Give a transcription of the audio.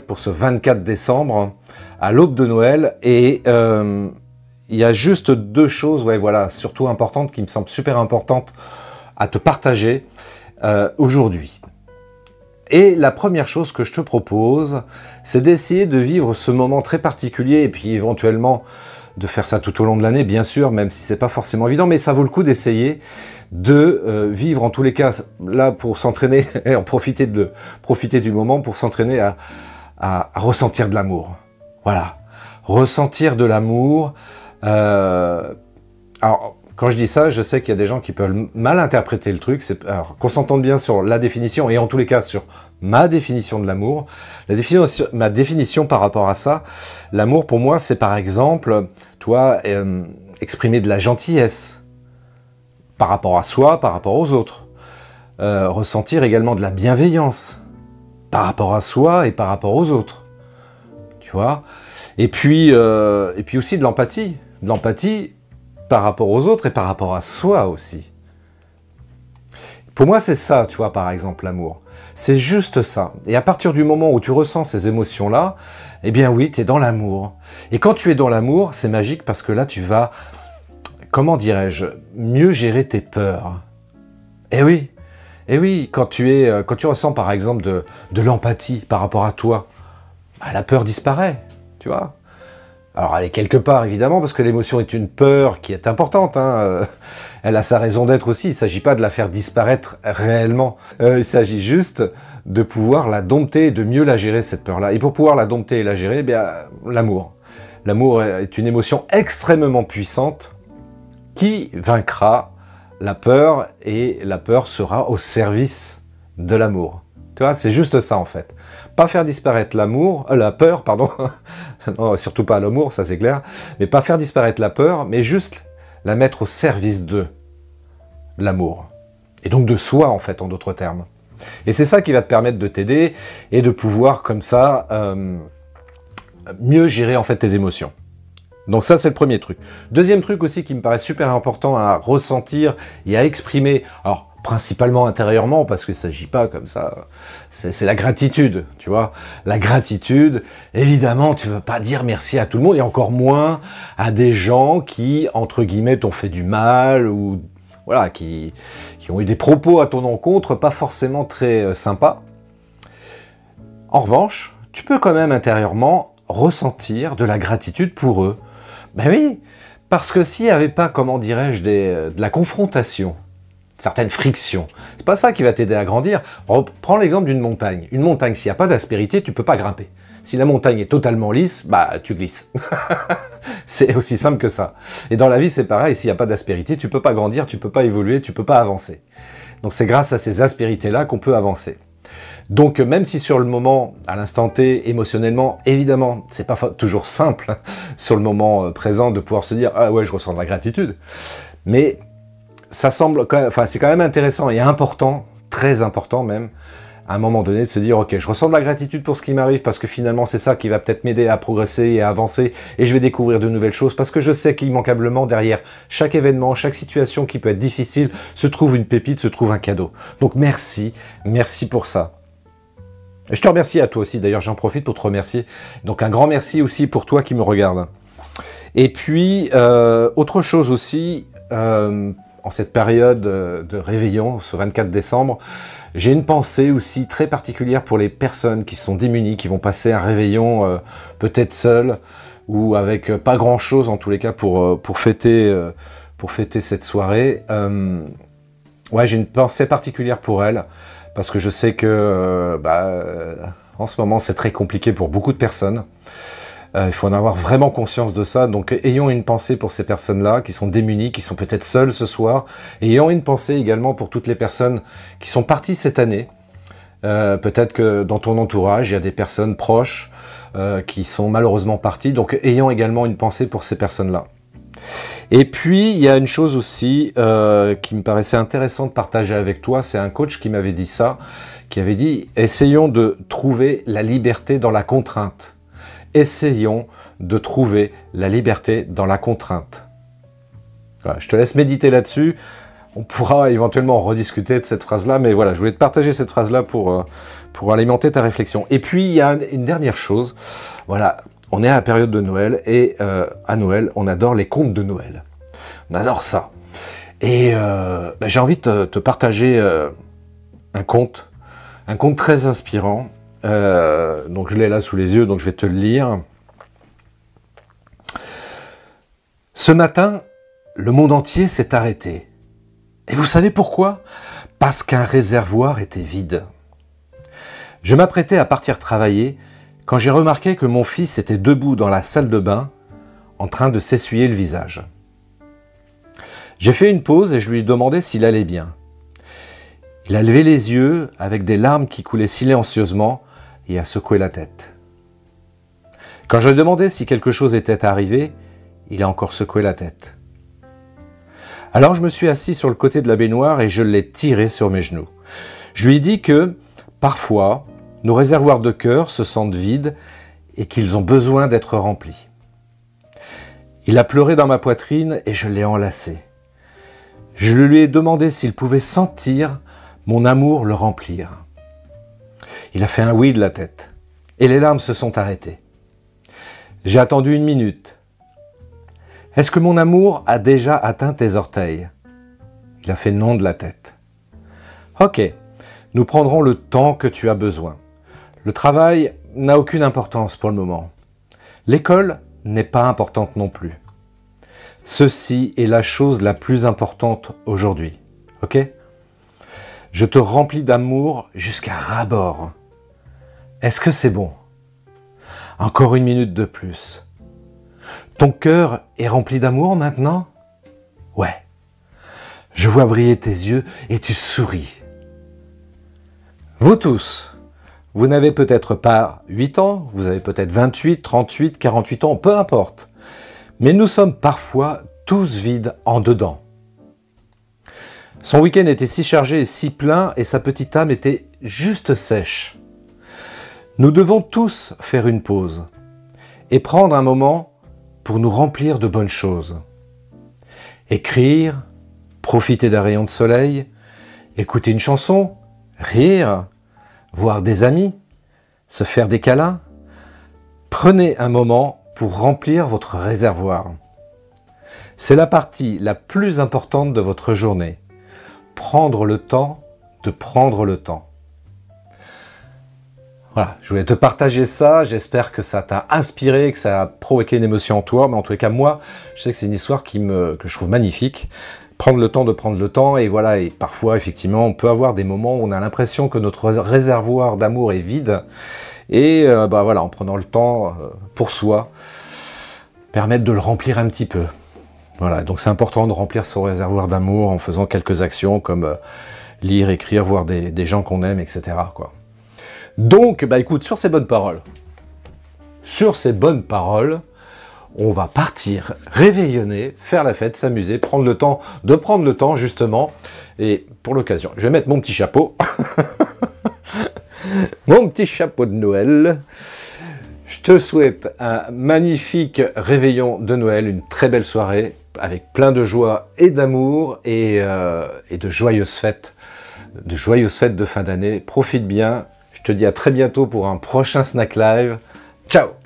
pour ce 24 décembre, à l'aube de Noël, et il y a juste deux choses, ouais, voilà, surtout importantes, qui me semblent super importantes à te partager aujourd'hui. Et la première chose que je te propose, c'est d'essayer de vivre ce moment très particulier, et puis éventuellement de faire ça tout au long de l'année, bien sûr, même si c'est pas forcément évident, mais ça vaut le coup d'essayer de vivre, en tous les cas, là, pour s'entraîner, et en profiter du moment pour s'entraîner à ressentir de l'amour. Voilà, ressentir de l'amour. Alors, quand je dis ça, je sais qu'il y a des gens qui peuvent mal interpréter le truc. Alors, qu'on s'entende bien sur la définition, et en tous les cas sur ma définition de l'amour. Ma définition par rapport à ça, l'amour pour moi, c'est par exemple, toi, exprimer de la gentillesse par rapport à soi, par rapport aux autres. Ressentir également de la bienveillance par rapport à soi et par rapport aux autres. Tu vois ? Et puis aussi de l'empathie. De l'empathie par rapport aux autres et par rapport à soi aussi. Pour moi, c'est ça, tu vois, par exemple, l'amour. C'est juste ça. Et à partir du moment où tu ressens ces émotions-là, eh bien oui, tu es dans l'amour. Et quand tu es dans l'amour, c'est magique parce que là, tu vas, comment dirais-je, mieux gérer tes peurs. Eh oui, quand tu ressens par exemple de l'empathie par rapport à toi, bah, la peur disparaît, tu vois. Alors elle est quelque part évidemment parce que l'émotion est une peur qui est importante, hein. Elle a sa raison d'être aussi, il ne s'agit pas de la faire disparaître réellement, il s'agit juste de pouvoir la dompter, de mieux la gérer cette peur-là. Et pour pouvoir la dompter et la gérer, eh bien l'amour. L'amour est une émotion extrêmement puissante qui vaincra la peur, et la peur sera au service de l'amour. Tu vois, c'est juste ça en fait. Pas faire disparaître la peur, pardon, non, surtout pas l'amour, ça c'est clair, mais pas faire disparaître la peur, mais juste la mettre au service de l'amour. Et donc de soi en fait, en d'autres termes. Et c'est ça qui va te permettre de t'aider et de pouvoir comme ça mieux gérer en fait tes émotions. Donc ça, c'est le premier truc. Deuxième truc aussi qui me paraît super important à ressentir et à exprimer, alors principalement intérieurement, parce qu'il ne s'agit pas comme ça, c'est la gratitude, tu vois. La gratitude, évidemment, tu ne veux pas dire merci à tout le monde, et encore moins à des gens qui, entre guillemets, t'ont fait du mal, ou voilà, qui ont eu des propos à ton encontre pas forcément très sympas. En revanche, tu peux quand même intérieurement ressentir de la gratitude pour eux. Ben oui, parce que s'il n'y avait pas, comment dirais-je, de la confrontation, certaines frictions, c'est pas ça qui va t'aider à grandir. Prends l'exemple d'une montagne. Une montagne, s'il n'y a pas d'aspérité, tu peux pas grimper. Si la montagne est totalement lisse, bah tu glisses. C'est aussi simple que ça. Et dans la vie, c'est pareil, s'il n'y a pas d'aspérité, tu peux pas grandir, tu peux pas évoluer, tu peux pas avancer. Donc c'est grâce à ces aspérités-là qu'on peut avancer. Donc même si sur le moment, à l'instant T, émotionnellement, évidemment, c'est pas toujours simple hein, sur le moment présent de pouvoir se dire « Ah ouais, je ressens de la gratitude », mais ça semble, enfin c'est quand même intéressant et important, très important même, à un moment donné de se dire « Ok, je ressens de la gratitude pour ce qui m'arrive parce que finalement c'est ça qui va peut-être m'aider à progresser et à avancer et je vais découvrir de nouvelles choses parce que je sais qu'immanquablement derrière chaque événement, chaque situation qui peut être difficile, se trouve une pépite, se trouve un cadeau. Donc merci, merci pour ça. » Je te remercie à toi aussi, d'ailleurs j'en profite pour te remercier. Donc un grand merci aussi pour toi qui me regarde. Et puis, autre chose aussi, en cette période de réveillon, ce 24 décembre, j'ai une pensée aussi très particulière pour les personnes qui sont démunies, qui vont passer un réveillon peut-être seules, ou avec pas grand-chose en tous les cas pour fêter cette soirée. Ouais, j'ai une pensée particulière pour elles. Parce que je sais que en ce moment, c'est très compliqué pour beaucoup de personnes. Il faut en avoir vraiment conscience de ça. Donc, ayons une pensée pour ces personnes-là qui sont démunies, qui sont peut-être seules ce soir. Et ayons une pensée également pour toutes les personnes qui sont parties cette année. Peut-être que dans ton entourage, il y a des personnes proches qui sont malheureusement parties. Donc, ayons également une pensée pour ces personnes-là. Et puis, il y a une chose aussi qui me paraissait intéressant de partager avec toi, c'est un coach qui m'avait dit ça, qui avait dit « Essayons de trouver la liberté dans la contrainte. Essayons de trouver la liberté dans la contrainte. » Voilà, je te laisse méditer là-dessus. On pourra éventuellement rediscuter de cette phrase-là, mais voilà, je voulais te partager cette phrase-là pour pour alimenter ta réflexion. Et puis, il y a une dernière chose. Voilà, on est à la période de Noël et à Noël, on adore les contes de Noël. On adore ça. Et j'ai envie de te partager un conte très inspirant. Donc, je l'ai là sous les yeux, donc je vais te le lire. Ce matin, le monde entier s'est arrêté. Et vous savez pourquoi? Parce qu'un réservoir était vide. Je m'apprêtais à partir travailler quand j'ai remarqué que mon fils était debout dans la salle de bain en train de s'essuyer le visage. J'ai fait une pause et je lui ai demandé s'il allait bien. Il a levé les yeux avec des larmes qui coulaient silencieusement et a secoué la tête. Quand je lui ai demandé si quelque chose était arrivé, il a encore secoué la tête. Alors je me suis assis sur le côté de la baignoire et je l'ai tiré sur mes genoux. Je lui ai dit que, parfois, nos réservoirs de cœur se sentent vides et qu'ils ont besoin d'être remplis. Il a pleuré dans ma poitrine et je l'ai enlacé. Je lui ai demandé s'il pouvait sentir mon amour le remplir. Il a fait un oui de la tête et les larmes se sont arrêtées. J'ai attendu 1 minute. Est-ce que mon amour a déjà atteint tes orteils? Il a fait non de la tête. Ok, nous prendrons le temps que tu as besoin. Le travail n'a aucune importance pour le moment. L'école n'est pas importante non plus. Ceci est la chose la plus importante aujourd'hui. Ok? Je te remplis d'amour jusqu'à ras-bord. Est-ce que c'est bon? Encore 1 minute de plus. Ton cœur est rempli d'amour maintenant? Ouais. Je vois briller tes yeux et tu souris. Vous tous, vous n'avez peut-être pas 8 ans, vous avez peut-être 28, 38, 48 ans, peu importe. Mais nous sommes parfois tous vides en dedans. Son week-end était si chargé et si plein et sa petite âme était juste sèche. Nous devons tous faire une pause et prendre un moment pour nous remplir de bonnes choses. Écrire, profiter d'un rayon de soleil, écouter une chanson, rire, voir des amis, se faire des câlins. Prenez un moment pour remplir votre réservoir. C'est la partie la plus importante de votre journée. Prendre le temps de prendre le temps. Voilà, je voulais te partager ça, j'espère que ça t'a inspiré, que ça a provoqué une émotion en toi, mais en tous les cas, moi, je sais que c'est une histoire que je trouve magnifique. Prendre le temps de prendre le temps, et voilà, et parfois, effectivement, on peut avoir des moments où on a l'impression que notre réservoir d'amour est vide, et voilà, en prenant le temps pour soi, permettre de le remplir un petit peu. Voilà, donc c'est important de remplir son réservoir d'amour en faisant quelques actions comme lire, écrire, voir des gens qu'on aime, etc., quoi. Donc, écoute, sur ces bonnes paroles, on va partir réveillonner, faire la fête, s'amuser, prendre le temps justement, et pour l'occasion, je vais mettre mon petit chapeau, mon petit chapeau de Noël. Je te souhaite un magnifique réveillon de Noël, une très belle soirée, avec plein de joie et d'amour, et de joyeuses fêtes de fin d'année. Profite bien. Je te dis à très bientôt pour un prochain Snack Live. Ciao!